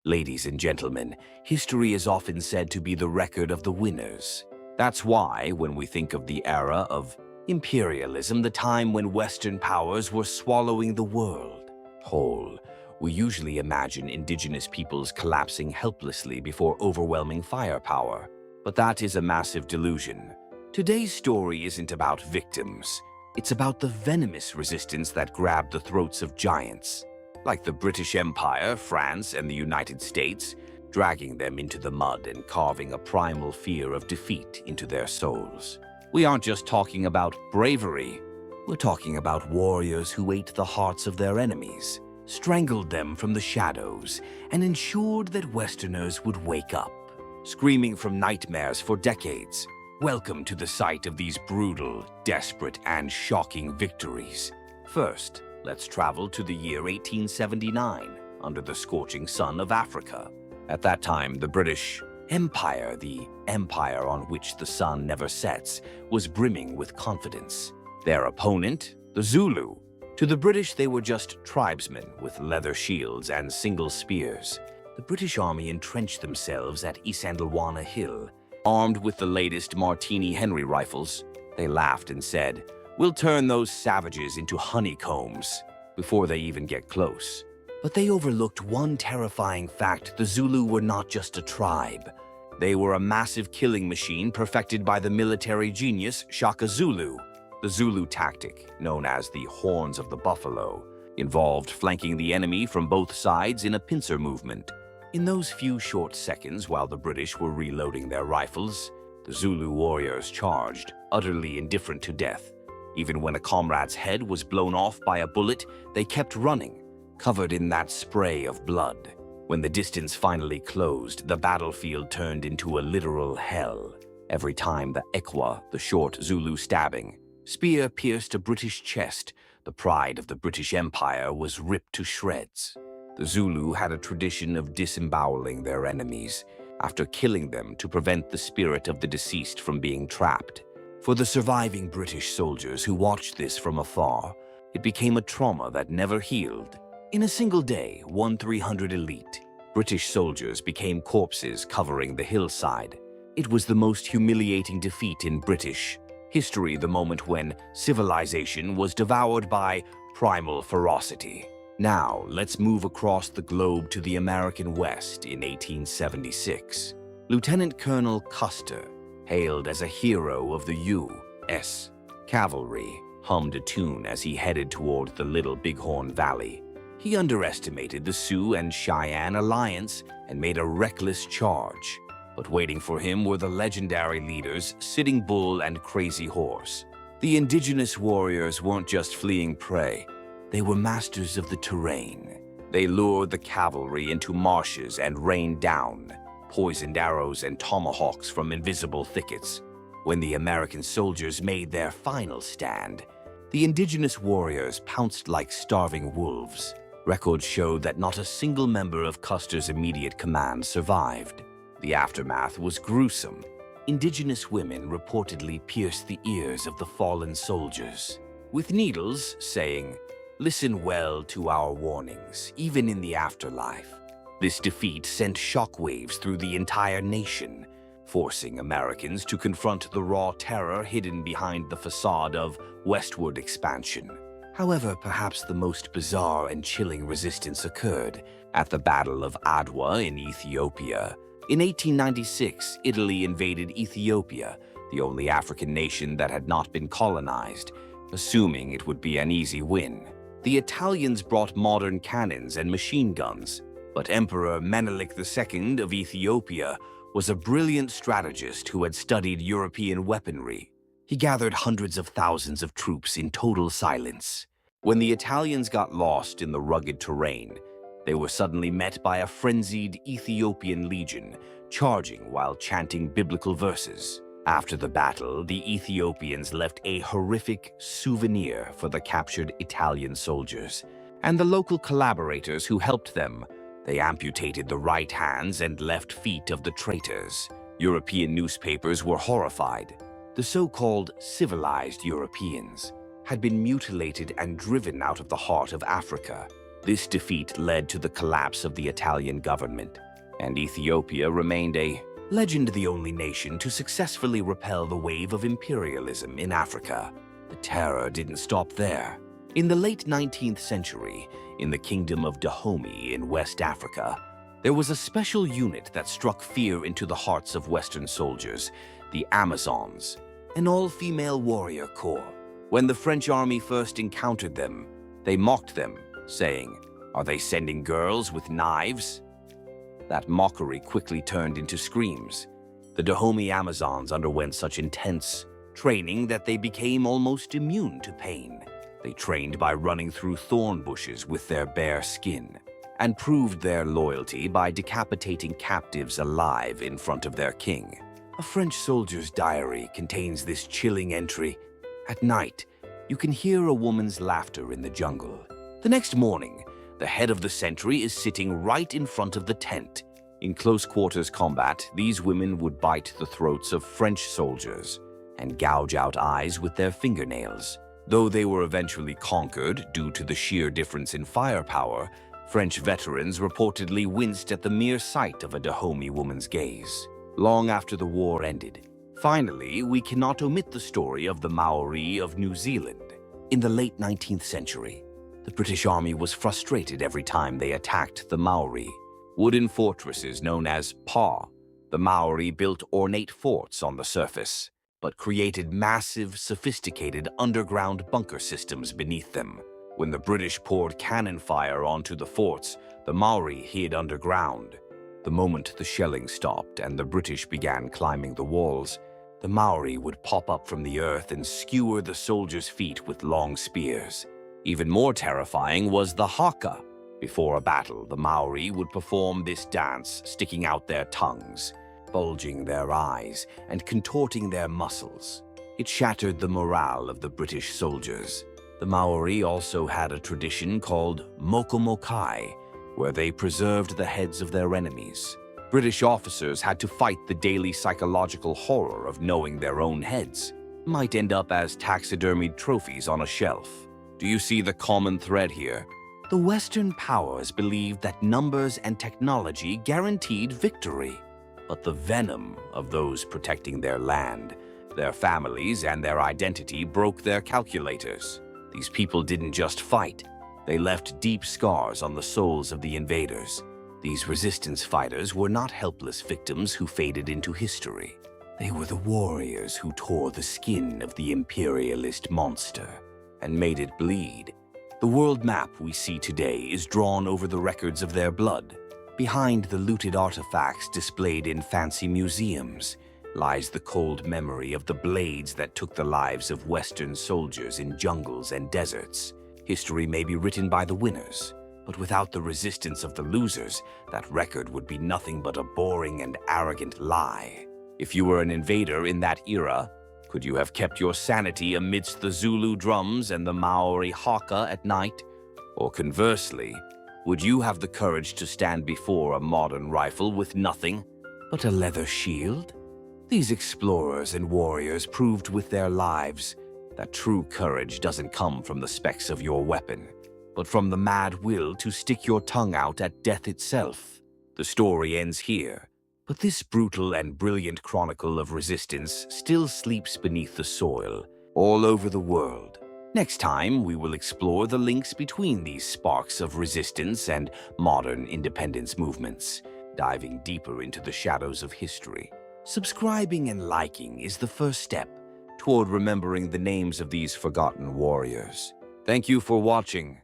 Ladies and gentlemen, history is often said to be the record of the winners. That's why, when we think of the era of imperialism, the time when Western powers were swallowing the world whole, we usually imagine indigenous peoples collapsing helplessly before overwhelming firepower. But that is a massive delusion. Today's story isn't about victims. It's about the venomous resistance that grabbed the throats of giants, like the British Empire, France, and the United States, dragging them into the mud and carving a primal fear of defeat into their souls. We aren't just talking about bravery. We're talking about warriors who ate the hearts of their enemies, strangled them from the shadows, and ensured that Westerners would wake up, screaming from nightmares for decades. Welcome to the site of these brutal, desperate, and shocking victories. First, let's travel to the year 1879, under the scorching sun of Africa. At that time, the British Empire, the empire on which the sun never sets, was brimming with confidence. Their opponent, the Zulu. To the British, they were just tribesmen with leather shields and single spears. The British army entrenched themselves at Isandlwana Hill. Armed with the latest Martini Henry rifles, they laughed and said, "We'll turn those savages into honeycombs," before they even get close. But they overlooked one terrifying fact: the Zulu were not just a tribe. They were a massive killing machine perfected by the military genius Shaka Zulu. The Zulu tactic, known as the Horns of the Buffalo, involved flanking the enemy from both sides in a pincer movement. In those few short seconds while the British were reloading their rifles, the Zulu warriors charged, utterly indifferent to death. Even when a comrade's head was blown off by a bullet, they kept running, covered in that spray of blood. When the distance finally closed, the battlefield turned into a literal hell. Every time the Ekwa, the short Zulu stabbing, spear pierced a British chest, the pride of the British Empire was ripped to shreds. The Zulu had a tradition of disemboweling their enemies, after killing them to prevent the spirit of the deceased from being trapped. For the surviving British soldiers who watched this from afar, it became a trauma that never healed. In a single day, 300 elite British soldiers became corpses covering the hillside. It was the most humiliating defeat in British history, the moment when civilization was devoured by primal ferocity. Now, let's move across the globe to the American West in 1876. Lieutenant Colonel Custer, hailed as a hero of the U.S. Cavalry, hummed a tune as he headed toward the Little Bighorn Valley. He underestimated the Sioux and Cheyenne alliance and made a reckless charge. But waiting for him were the legendary leaders Sitting Bull and Crazy Horse. The indigenous warriors weren't just fleeing prey. They were masters of the terrain. They lured the cavalry into marshes and rained down poisoned arrows and tomahawks from invisible thickets. When the American soldiers made their final stand, the indigenous warriors pounced like starving wolves. Records showed that not a single member of Custer's immediate command survived. The aftermath was gruesome. Indigenous women reportedly pierced the ears of the fallen soldiers with needles, saying, "Listen well to our warnings, even in the afterlife." This defeat sent shockwaves through the entire nation, forcing Americans to confront the raw terror hidden behind the facade of westward expansion. However, perhaps the most bizarre and chilling resistance occurred at the Battle of Adwa in Ethiopia. In 1896, Italy invaded Ethiopia, the only African nation that had not been colonized, assuming it would be an easy win. The Italians brought modern cannons and machine guns, but Emperor Menelik II of Ethiopia was a brilliant strategist who had studied European weaponry. He gathered hundreds of thousands of troops in total silence. When the Italians got lost in the rugged terrain, they were suddenly met by a frenzied Ethiopian legion, charging while chanting biblical verses. After the battle, the Ethiopians left a horrific souvenir for the captured Italian soldiers and the local collaborators who helped them. They amputated the right hands and left feet of the traitors. European newspapers were horrified. The so-called civilized Europeans had been mutilated and driven out of the heart of Africa. This defeat led to the collapse of the Italian government, and Ethiopia remained a legend, the only nation to successfully repel the wave of imperialism in Africa. The terror didn't stop there. In the late 19th century, in the kingdom of Dahomey in West Africa, there was a special unit that struck fear into the hearts of Western soldiers, the Amazons, an all-female warrior corps. When the French army first encountered them, they mocked them, saying, "Are they sending girls with knives?" That mockery quickly turned into screams. The Dahomey Amazons underwent such intense training that they became almost immune to pain. They trained by running through thorn bushes with their bare skin, and proved their loyalty by decapitating captives alive in front of their king. A French soldier's diary contains this chilling entry. At night, you can hear a woman's laughter in the jungle. The next morning, the head of the sentry is sitting right in front of the tent. In close quarters combat, these women would bite the throats of French soldiers and gouge out eyes with their fingernails. Though they were eventually conquered due to the sheer difference in firepower, French veterans reportedly winced at the mere sight of a Dahomey woman's gaze. Long after the war ended, finally, we cannot omit the story of the Maori of New Zealand. In the late 19th century, the British Army was frustrated every time they attacked the Maori. Wooden fortresses known as pa, the Maori built ornate forts on the surface, but created massive, sophisticated underground bunker systems beneath them. When the British poured cannon fire onto the forts, the Maori hid underground. The moment the shelling stopped and the British began climbing the walls, the Maori would pop up from the earth and skewer the soldiers' feet with long spears. Even more terrifying was the haka. Before a battle, the Maori would perform this dance, sticking out their tongues, bulging their eyes, and contorting their muscles. It shattered the morale of the British soldiers. The Maori also had a tradition called mokomokai, where they preserved the heads of their enemies. British officers had to fight the daily psychological horror of knowing their own heads might end up as taxidermied trophies on a shelf. Do you see the common thread here? The Western powers believed that numbers and technology guaranteed victory. But the venom of those protecting their land, their families, and their identity broke their calculators. These people didn't just fight. They left deep scars on the souls of the invaders. These resistance fighters were not helpless victims who faded into history. They were the warriors who tore the skin of the imperialist monster and made it bleed. The world map we see today is drawn over the records of their blood. Behind the looted artifacts displayed in fancy museums lies the cold memory of the blades that took the lives of Western soldiers in jungles and deserts. History may be written by the winners, but without the resistance of the losers, that record would be nothing but a boring and arrogant lie. If you were an invader in that era, could you have kept your sanity amidst the Zulu drums and the Maori haka at night? Or conversely, would you have the courage to stand before a modern rifle with nothing but a leather shield? These explorers and warriors proved with their lives that true courage doesn't come from the specs of your weapon, but from the mad will to stick your tongue out at death itself. The story ends here, but this brutal and brilliant chronicle of resistance still sleeps beneath the soil all over the world. Next time, we will explore the links between these sparks of resistance and modern independence movements, diving deeper into the shadows of history. Subscribing and liking is the first step toward remembering the names of these forgotten warriors. Thank you for watching.